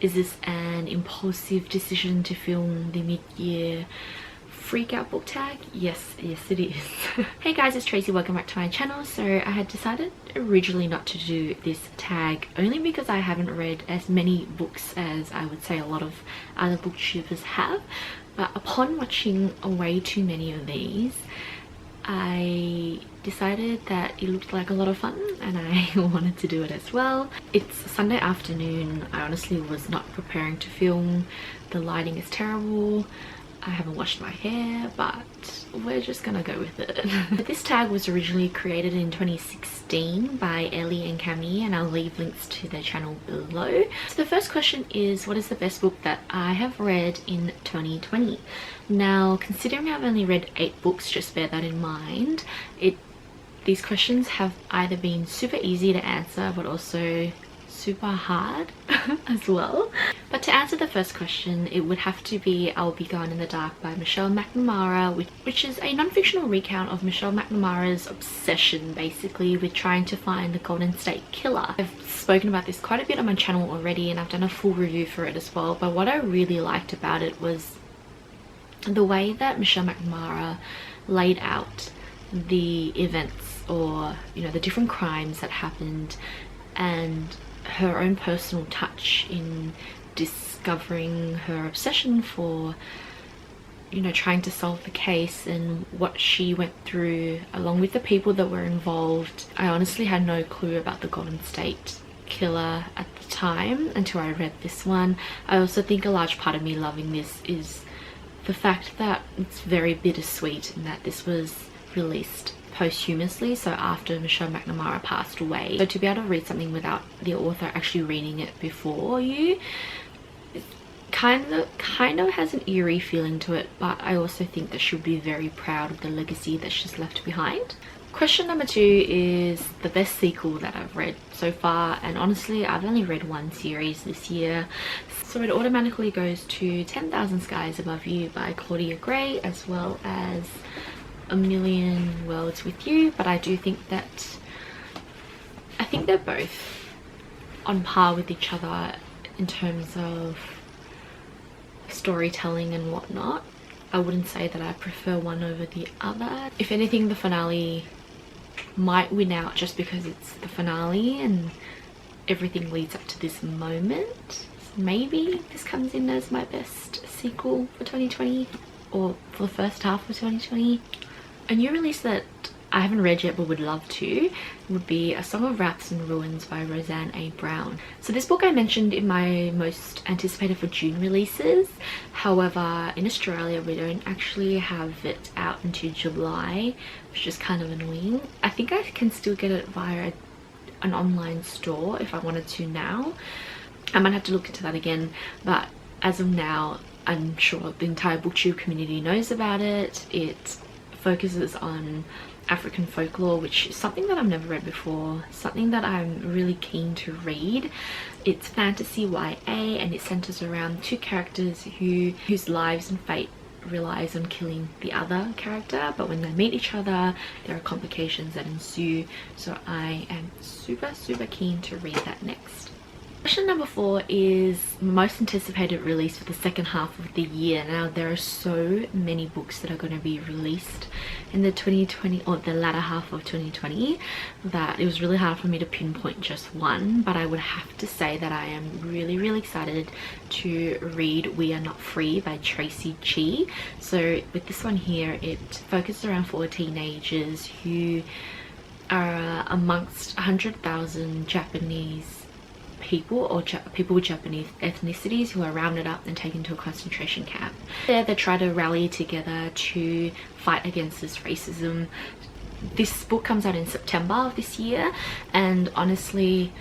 Is this an impulsive decision to film the mid-year freak out book tag? Yes it is. Hey guys, it's Tracy, welcome back to my channel. So I had decided originally not to do this tag only because I haven't read as many books as I would say a lot of other booktubers have, but upon watching way too many of these, I decided that it looked like a lot of fun and I wanted to do it as well. It's Sunday afternoon. I honestly was not preparing to film. The lighting is terrible. I haven't washed my hair, but we're just gonna go with it. This tag was originally created in 2016 by Ellie and Cami, and I'll leave links to their channel below. So the first question is, what is the best book that I have read in 2020? Now, considering I've only read 8 books, just bear that in mind. These questions have either been super easy to answer but also super hard as well. But to answer the first question, it would have to be I'll Be Gone in the Dark by Michelle McNamara, which is a non-fictional recount of Michelle McNamara's obsession basically with trying to find the Golden State Killer. I've spoken about this quite a bit on my channel already and I've done a full review for it as well, but what I really liked about it was the way that Michelle McNamara laid out the events, or the different crimes that happened, and her own personal touch in discovering her obsession for trying to solve the case and what she went through along with the people that were involved. I honestly had no clue about the Golden State Killer at the time until I read this one. I also think a large part of me loving this is the fact that it's very bittersweet and that this was released posthumously, so after Michelle McNamara passed away. So to be able to read something without the author actually reading it before you, it kind of has an eerie feeling to it, but I also think that she'll be very proud of the legacy that she's left behind. Question number 2 is the best sequel that I've read so far, and honestly I've only read one series this year, so it automatically goes to 10,000 Skies Above You by Claudia Gray, as well as A Million Worlds with You. But I do think that they're both on par with each other in terms of storytelling and whatnot. I wouldn't say that I prefer one over the other. If anything, the finale might win out just because it's the finale and everything leads up to this moment. So maybe this comes in as my best sequel for 2020, or for the first half of 2020. A new release that I haven't read yet but would love to would be A Song of Wraps and Ruins by Roseanne A. Brown. So this book I mentioned in my most anticipated for June releases. However, in Australia we don't actually have it out until July, which is kind of annoying. I think I can still get it via an online store if I wanted to now. I might have to look into that again, but as of now I'm sure the entire booktube community knows about it. It focuses on African folklore, which is something that I've never read before, something that I'm really keen to read. It's fantasy YA and it centers around 2 characters whose lives and fate relies on killing the other character, but when they meet each other there are complications that ensue, so I am super keen to read that next. Question number 4 is most anticipated release for the second half of the year. Now there are so many books that are going to be released in the 2020 or the latter half of 2020 that it was really hard for me to pinpoint just one, but I would have to say that I am really excited to read We Are Not Free by Tracy Chee. So with this one here, it focuses around 4 teenagers who are amongst 100,000 Japanese people, or people with Japanese ethnicities, who are rounded up and taken to a concentration camp. There they try to rally together to fight against this racism. This book comes out in September of this year, and honestly,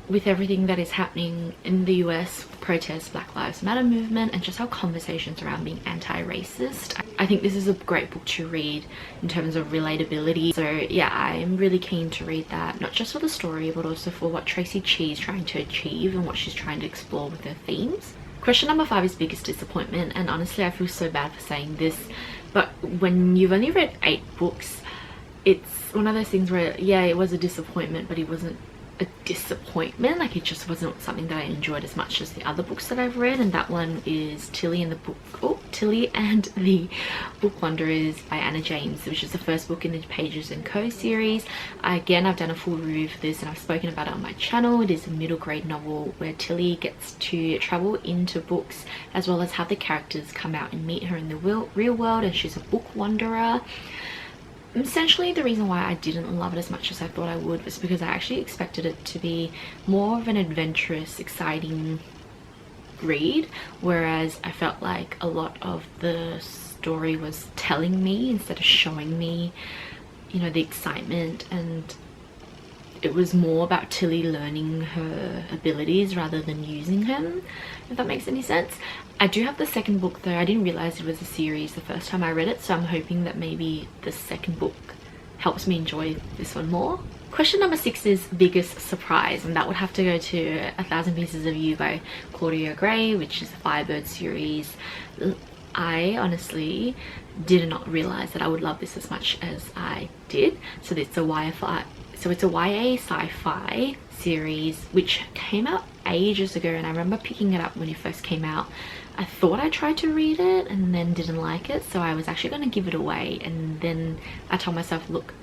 with everything that is happening in the US, protests, Black Lives Matter movement, and just how conversations around being anti-racist, I think this is a great book to read in terms of relatability. So yeah, I'm really keen to read that, not just for the story but also for what Tracy Chee is trying to achieve and what she's trying to explore with her themes. Question number 5 is biggest disappointment, and honestly I feel so bad for saying this, but when you've only read 8 books, it's one of those things where yeah, it was a disappointment, but it wasn't a disappointment. Like, it just wasn't something that I enjoyed as much as the other books that I've read, and that one is Tilly and the Book Wanderers by Anna James, which is the first book in the Pages and Co series. Again, I've done a full review for this and I've spoken about it on my channel. It is a middle grade novel where Tilly gets to travel into books as well as have the characters come out and meet her in the real world, and she's a book wanderer. Essentially, the reason why I didn't love it as much as I thought I would was because I actually expected it to be more of an adventurous, exciting read, whereas I felt like a lot of the story was telling me instead of showing me, you know, the excitement, and it was more about Tilly learning her abilities rather than using him, if that makes any sense. I do have the second book though. I didn't realize it was a series the first time I read it, so I'm hoping that maybe the second book helps me enjoy this one more. Question number 6 is biggest surprise, and that would have to go to 1,000 Pieces of You by Claudia Gray, which is a Firebird series. I honestly did not realize that I would love this as much as I did. So it's a YA sci-fi series which came out ages ago, and I remember picking it up when it first came out. I thought I tried to read it and then didn't like it, so I was actually going to give it away, and then I told myself, look,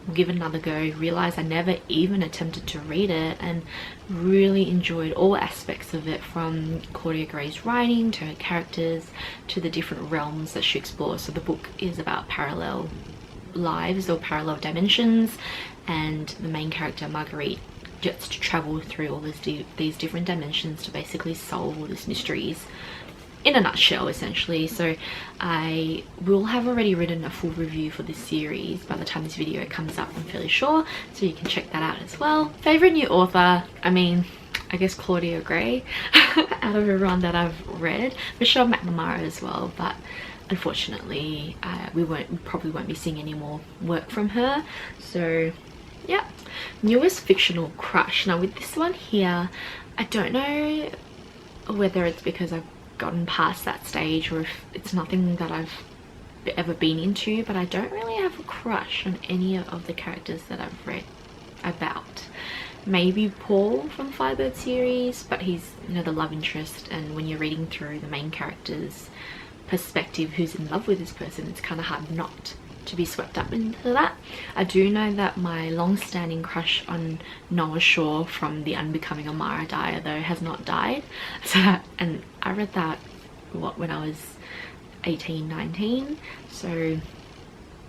we'll give it another go. Realized I never even attempted to read it, and really enjoyed all aspects of it, from Claudia Gray's writing to her characters to the different realms that she explores. So the book is about parallel lives or parallel dimensions, and the main character Marguerite gets to travel through all these different dimensions to basically solve all these mysteries in a nutshell, essentially. So I will have already written a full review for this series by the time this video comes up, I'm fairly sure, so you can check that out as well. Favorite new author, I mean, I guess Claudia Gray out of everyone that I've read. Michelle McNamara as well, but unfortunately we probably won't be seeing any more work from her. So yeah. Newest fictional crush. Now with this one here, I don't know whether it's because I've gotten past that stage or if it's nothing that I've ever been into, but I don't really have a crush on any of the characters that I've read about. Maybe Paul from Firebird series, but he's, you know, the love interest, and when you're reading through the main character's perspective, who's in love with this person, it's kind of hard not to be swept up into that. I do know that my long-standing crush on Noah Shaw from The Unbecoming Amara Dyer though has not died. So, and I read that when I was 18, 19, so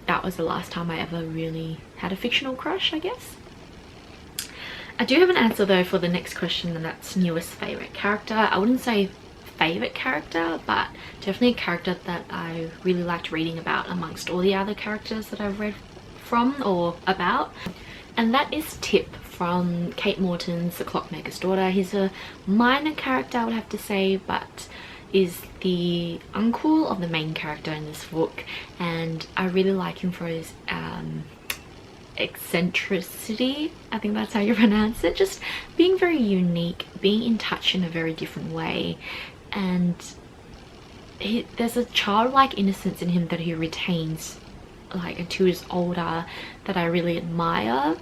that was the last time I ever really had a fictional crush, I guess. I do have an answer though for the next question, and that's newest favorite character. I wouldn't say favorite character, but definitely a character that I really liked reading about amongst all the other characters that I've read from or about, and that is Tip from Kate Morton's The Clockmaker's Daughter. He's a minor character, I would have to say, but is the uncle of the main character in this book, and I really like him for his eccentricity, I think that's how you pronounce it, just being very unique, being in touch in a very different way, and there's a childlike innocence in him that he retains like until he's older that I really admire.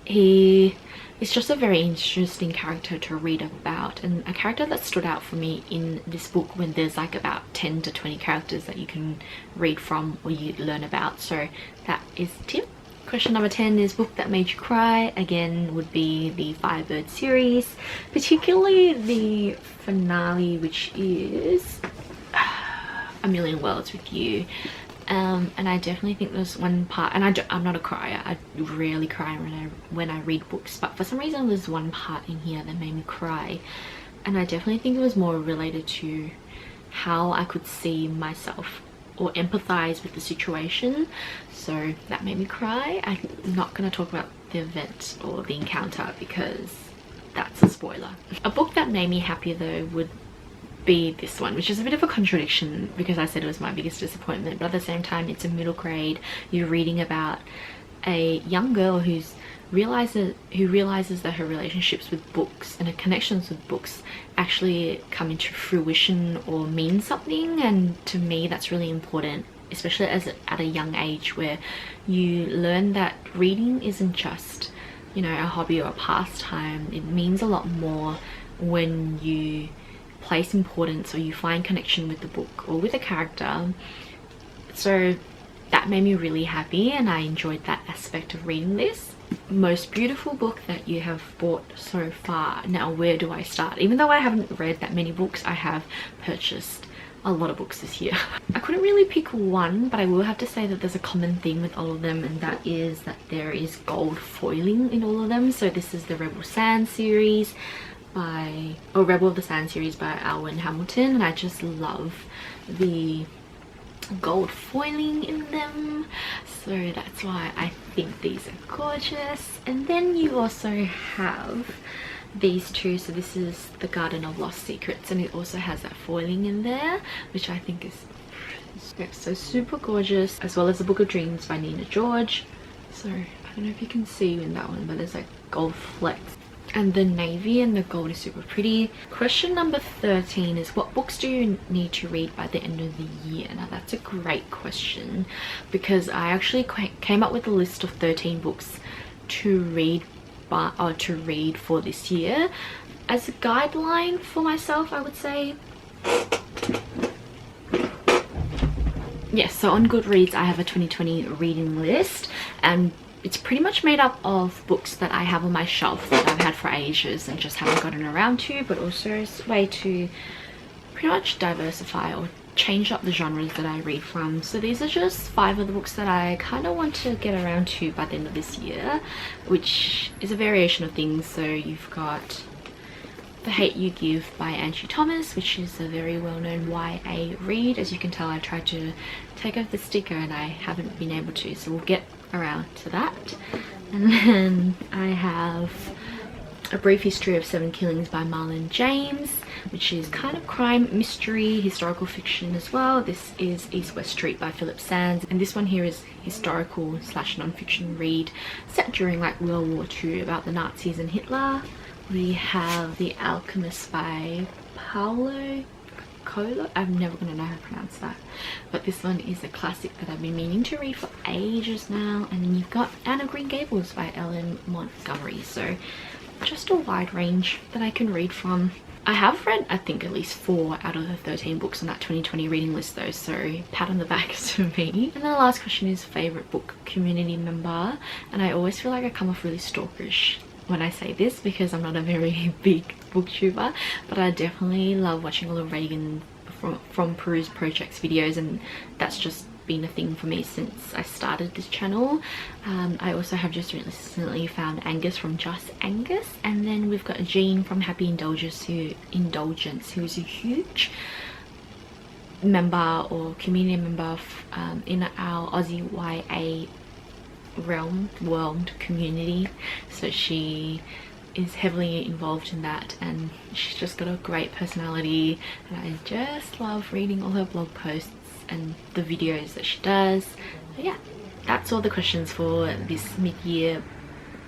He is just a very interesting character to read about, and a character that stood out for me in this book when there's like about 10 to 20 characters that you can read from or you learn about. So that is Tip. Question number 10 is book that made you cry. Again, would be the Firebird series, particularly the finale, which is A Million Worlds with You. And I definitely think there's one part, and I'm not a crier, I rarely cry when I read books, but for some reason there's one part in here that made me cry, and I definitely think it was more related to how I could see myself or empathize with the situation, so that made me cry. I'm not going to talk about the event or the encounter because that's a spoiler. A book that made me happy though would be this one, which is a bit of a contradiction because I said it was my biggest disappointment, but at the same time it's a middle grade. You're reading about a young girl who realizes that her relationships with books and her connections with books actually come into fruition or mean something, and to me that's really important, especially at a young age, where you learn that reading isn't just you know, a hobby or a pastime, it means a lot more when you place importance or you find connection with the book or with a character. So that made me really happy, and I enjoyed that aspect of reading this. Most beautiful book that you have bought so far. Now, where do I start? Even though I haven't read that many books, I have purchased a lot of books this year. I couldn't really pick one, but I will have to say that there's a common theme with all of them, and that is that there is gold foiling in all of them. So this is the Rebel Sand series by, or Rebel of the Sand series by Alwyn Hamilton, and I just love the gold foiling in them, so that's why I think these are gorgeous. And then you also have these two. So this is the Garden of Lost Secrets, and it also has that foiling in there, which I think is so super gorgeous, as well as the Book of Dreams by Nina George. So I don't know if you can see in that one, but there's like gold flecks, and the navy and the gold is super pretty. Question number 13 is, what books do you need to read by the end of the year? Now that's a great question, because I actually came up with a list of 13 books to read for this year. As a guideline for myself, I would say, yes, so on Goodreads I have a 2020 reading list, and it's pretty much made up of books that I have on my shelf that I've had for ages and just haven't gotten around to, but also it's a way to pretty much diversify or change up the genres that I read from. So these are just 5 of the books that I kind of want to get around to by the end of this year, which is a variation of things. So you've got The Hate You Give by Angie Thomas, which is a very well-known YA read. As you can tell, I tried to take off the sticker and I haven't been able to, so we'll get around to that. And then I have A Brief History of 7 Killings by Marlon James, which is kind of crime, mystery, historical fiction as well. This is East West Street by Philip Sands, and this one here is historical slash non-fiction read set during like World War II about the Nazis and Hitler. We have The Alchemist by Paulo Coelho. I'm never gonna know how to pronounce that, but this one is a classic that I've been meaning to read for ages now. And then you've got Anne of Green Gables by Ellen Montgomery. So just a wide range that I can read from. I have read, I think, at least 4 out of the 13 books on that 2020 reading list though, so pat on the back to me. And then the last question is favorite book community member, and I always feel like I come off really stalkerish when I say this because I'm not a very big booktuber, but I definitely love watching all of Reagan from Peruse Projects videos, and that's just been a thing for me since I started this channel. I also have just recently found Angus from Just Angus, and then we've got Jean from Happy Indulgence who is a huge member or community member in our Aussie YA world community. So she is heavily involved in that, and she's just got a great personality, and I just love reading all her blog posts and the videos that she does. So yeah, that's all the questions for this mid-year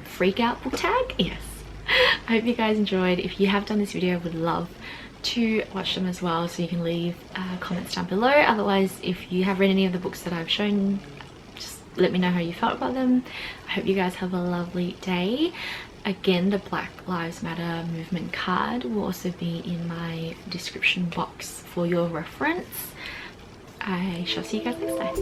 freak out book tag. Yes, I hope you guys enjoyed. If you have done this video, I would love to watch them as well, so you can leave comments down below. Otherwise, if you have read any of the books that I've shown, just let me know how you felt about them. I hope you guys have a lovely day. Again, the Black Lives Matter movement card will also be in my description box for your reference. I shall see you guys next time.